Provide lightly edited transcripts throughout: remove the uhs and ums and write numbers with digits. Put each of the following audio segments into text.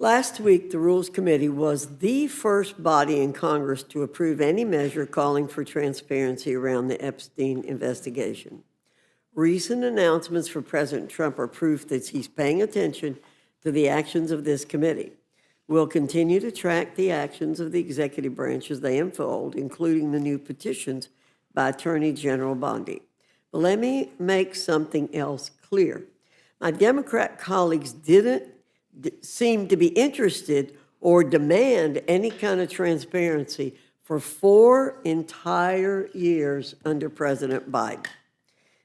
Last week, the Rules Committee was the first body in Congress to approve any measure calling for transparency around the Epstein investigation. Recent announcements from President Trump are proof that he's paying attention to the actions of this committee. We'll continue to track the actions of the executive branch as they unfold, including the new petitions by Attorney General Bondi. But let me make something else clear. My Democrat colleagues didn't seem to be interested or demand any kind of transparency for 4 entire years under President Biden.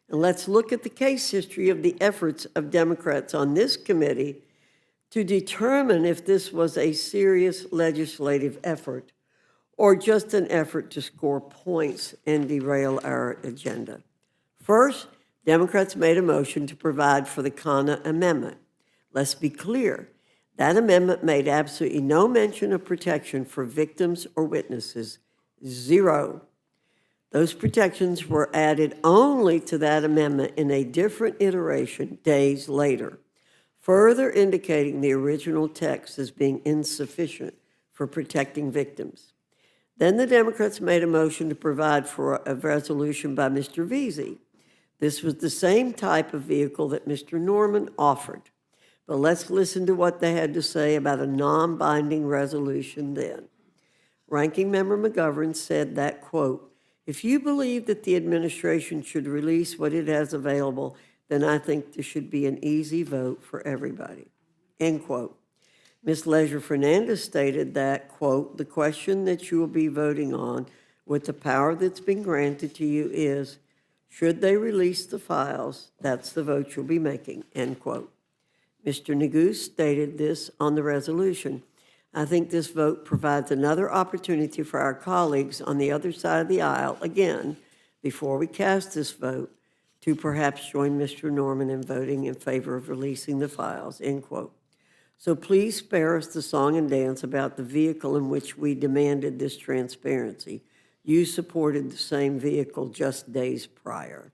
And let's look at the case history of the efforts of Democrats on this committee to determine if this was a serious legislative effort or just an effort to score points and derail our agenda. First, Democrats made a motion to provide for the Khanna Amendment. Let's be clear, that amendment made absolutely no mention of protection for victims or witnesses, zero. Those protections were added only to that amendment in a different iteration days later, further indicating the original text as being insufficient for protecting victims. Then the Democrats made a motion to provide for a resolution by Mr. Veazey. This was the same type of vehicle that Mr. Norman offered. But let's listen to what they had to say about a non-binding resolution then. Ranking Member McGovern said that, quote, "If you believe that the administration should release what it has available, then I think there should be an easy vote for everybody," end quote. Ms. Leisure-Fernandez stated that, quote, "The question that you will be voting on with the power that's been granted to you is, should they release the files? That's the vote you'll be making," end quote. Mr. Neguse stated this on the resolution. "I think this vote provides another opportunity for our colleagues on the other side of the aisle, again, before we cast this vote, to perhaps join Mr. Norman in voting in favor of releasing the files," end quote. So please spare us the song and dance about the vehicle in which we demanded this transparency. You supported the same vehicle just days prior.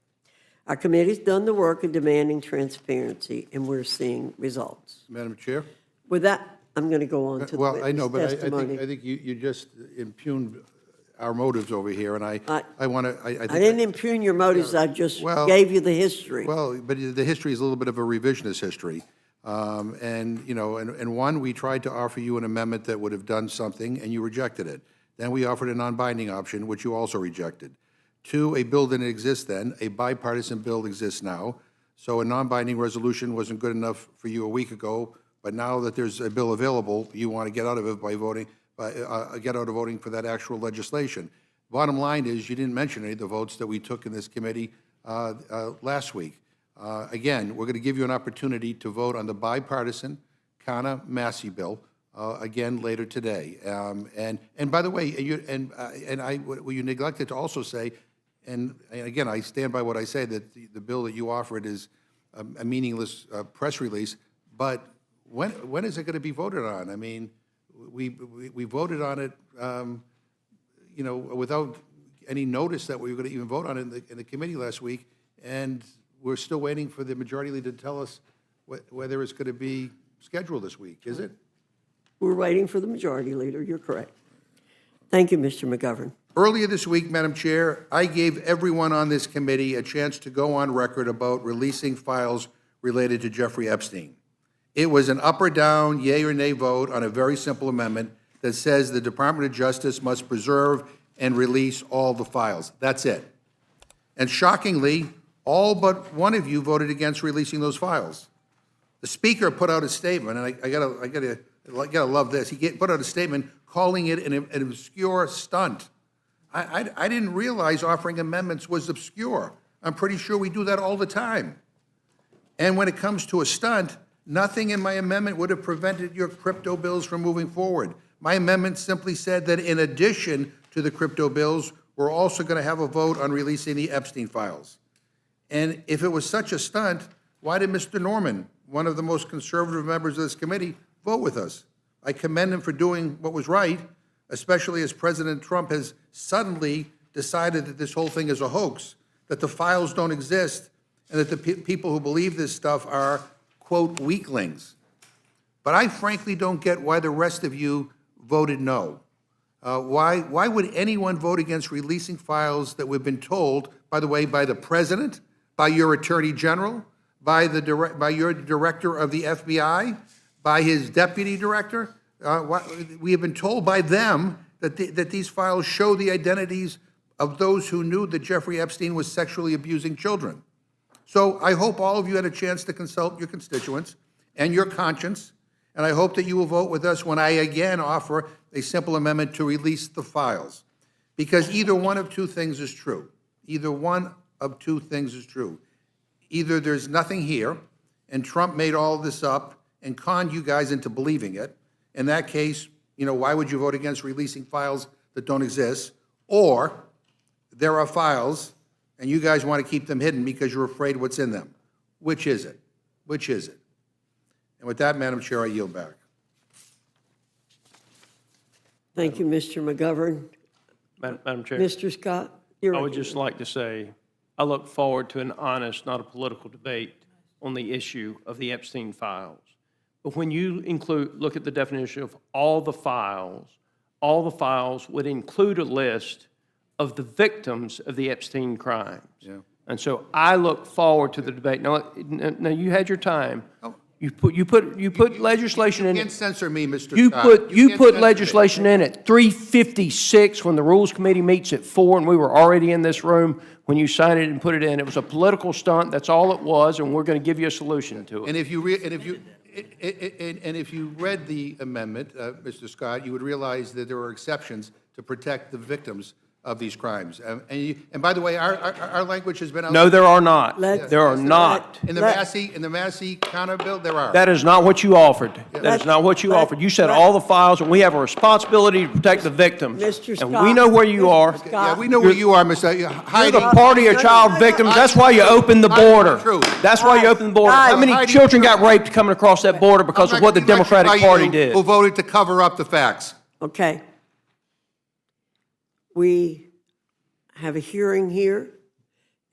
Our committee's done the work of demanding transparency, and we're seeing results. Madam Chair? With that, I'm going to go on to the Well, I know, but testimony. I think you just impugned our motives over here, and I want to. I didn't impugn your motives. I just gave you the history. Well, but the history is a little bit of a revisionist history. And, you know, and one, we tried to offer you an amendment that would have done something, and you rejected it. Then we offered a non-binding option, which you also rejected. 2, a bill didn't exist then. A bipartisan bill exists now. So a non-binding resolution wasn't good enough for you a week ago, but now that there's a bill available, you want to get out of it by voting, get out of voting for that actual legislation. Bottom line is, you didn't mention any of the votes that we took in this committee last week. Again, we're going to give you an opportunity to vote on the bipartisan Khanna-Massey bill again later today. And by the way, what you neglected to also say, and again, I stand by what I say, that the bill that you offered is a meaningless press release. But when is it going to be voted on? I mean, we voted on it, you know, without any notice that we were going to even vote on it in the committee last week, and we're still waiting for the majority leader to tell us whether it's going to be scheduled this week. Is it? We're waiting for the majority leader. You're correct. Thank you, Mr. McGovern. Earlier this week, Madam Chair, I gave everyone on this committee a chance to go on record about releasing files related to Jeffrey Epstein. It was an up or down, yay or nay vote on a very simple amendment that says the Department of Justice must preserve and release all the files. That's it. And shockingly, all but one of you voted against releasing those files. The Speaker put out a statement, and I gotta love this. He put out a statement calling it an obscure stunt. I didn't realize offering amendments was obscure. I'm pretty sure we do that all the time. And when it comes to a stunt, nothing in my amendment would have prevented your crypto bills from moving forward. My amendment simply said that in addition to the crypto bills, we're also going to have a vote on releasing the Epstein files. And if it was such a stunt, why did Mr. Norman, one of the most conservative members of this committee, vote with us? I commend him for doing what was right, especially as President Trump has suddenly decided that this whole thing is a hoax, that the files don't exist, and that the people who believe this stuff are, quote, weaklings. But I frankly don't get why the rest of you voted no. Why would anyone vote against releasing files that we've been told, by the way, by the president, by your attorney general, by your director of the FBI, by his deputy director? We have been told by them that these files show the identities of those who knew that Jeffrey Epstein was sexually abusing children. So I hope all of you had a chance to consult your constituents and your conscience, and I hope that you will vote with us when I again offer a simple amendment to release the files. Because either one of two things is true. Either one of two things is true. Either there's nothing here, and Trump made all this up and conned you guys into believing it. In that case, why would you vote against releasing files that don't exist? Or there are files, and you guys want to keep them hidden because you're afraid what's in them. Which is it? Which is it? And with that, Madam Chair, I yield back. Thank you, Mr. McGovern. Madam Chair, Mr. Scott, I would just like to say, I look forward to an honest, not a political debate on the issue of the Epstein files. But when you look at the definition of all the files would include a list of the victims of the Epstein crimes. Yeah. And so I look forward to the debate. Now you had your time. You put legislation in You it. can't censor me, Mr. You Scott. put can't censor me. legislation in at 3:56 when the Rules Committee meets at 4, and we were already in this room when you signed it and put it in. It was a political stunt. That's all it was, and we're going to give you a solution to it. And if you read the amendment, Mr. Scott, you would realize that there are exceptions to protect the victims of these crimes. And by the way, our language has been out. No, there are not. Let's- There are not. In the Massey counter bill, there are. That is not what you offered. That is not what you offered. You said all the files, and we have a responsibility to protect the victims. Mr. And we Scott. know where you are. Mr. Yeah, we know where you are, Mr. You're Heidi. the party of child victims. That's why you opened the border. True. That's why you opened the border. How many Heidi- children got raped coming across that border because of what the Democratic Party did? Who voted to cover up the facts. Okay. We have a hearing here,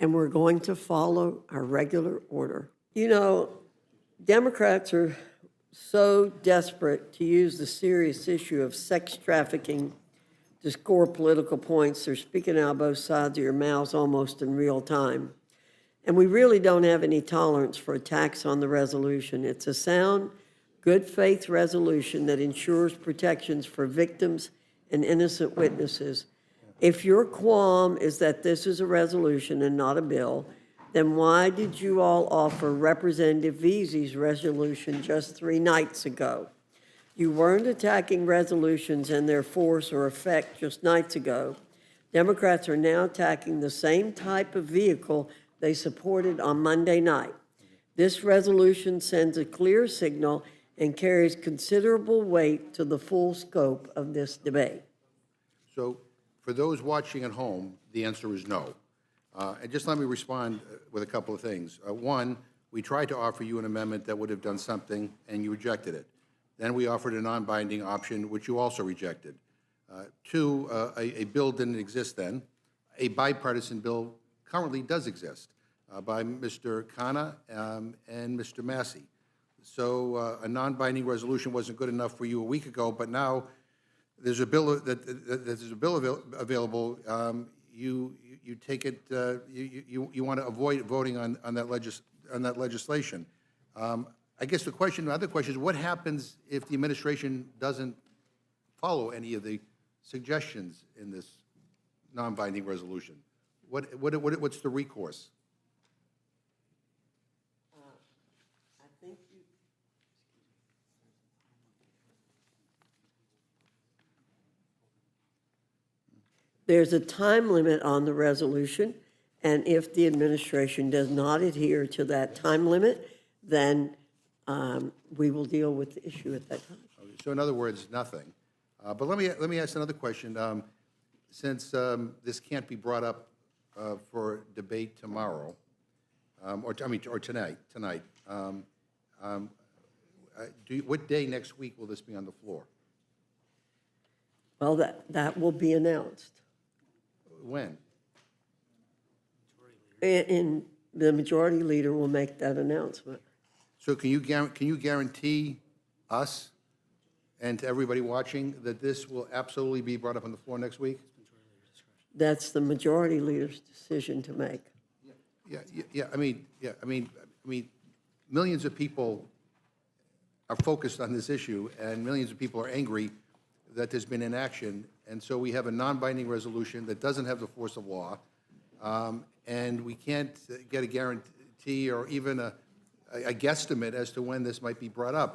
and we're going to follow our regular order. Democrats are so desperate to use the serious issue of sex trafficking to score political points. They're speaking out both sides of your mouths almost in real time. And we really don't have any tolerance for attacks on the resolution. It's a sound, good faith resolution that ensures protections for victims and innocent witnesses. If your qualm is that this is a resolution and not a bill, then why did you all offer Representative Veazey's resolution just 3 nights ago? You weren't attacking resolutions and their force or effect just nights ago. Democrats are now attacking the same type of vehicle they supported on Monday night. This resolution sends a clear signal and carries considerable weight to the full scope of this debate. So for those watching at home, the answer is no. And just let me respond with a couple of things. One, we tried to offer you an amendment that would have done something, and you rejected it. Then we offered a non-binding option, which you also rejected. Two, a bill didn't exist then. A bipartisan bill currently does exist by Mr. Khanna and Mr. Massey. So a non-binding resolution wasn't good enough for you a week ago, but now there's a bill available. You take it. You want to avoid voting on that legislation. I guess the other question is, what happens if the administration doesn't follow any of the suggestions in this non-binding resolution? What's the recourse? There's a time limit on the resolution, and if the administration does not adhere to that time limit, then we will deal with the issue at that time. Okay, so in other words, nothing. But let me ask another question. Since this can't be brought up for debate tomorrow, or tonight. What day next week will this be on the floor? Well, that will be announced. When? And the majority leader will make that announcement. So can you guarantee us and to everybody watching that this will absolutely be brought up on the floor next week? That's the majority leader's decision to make. I mean, millions of people are focused on this issue, and millions of people are angry that there's been inaction, and so we have a non-binding resolution that doesn't have the force of law, and we can't get a guarantee or even a guesstimate as to when this might be brought up.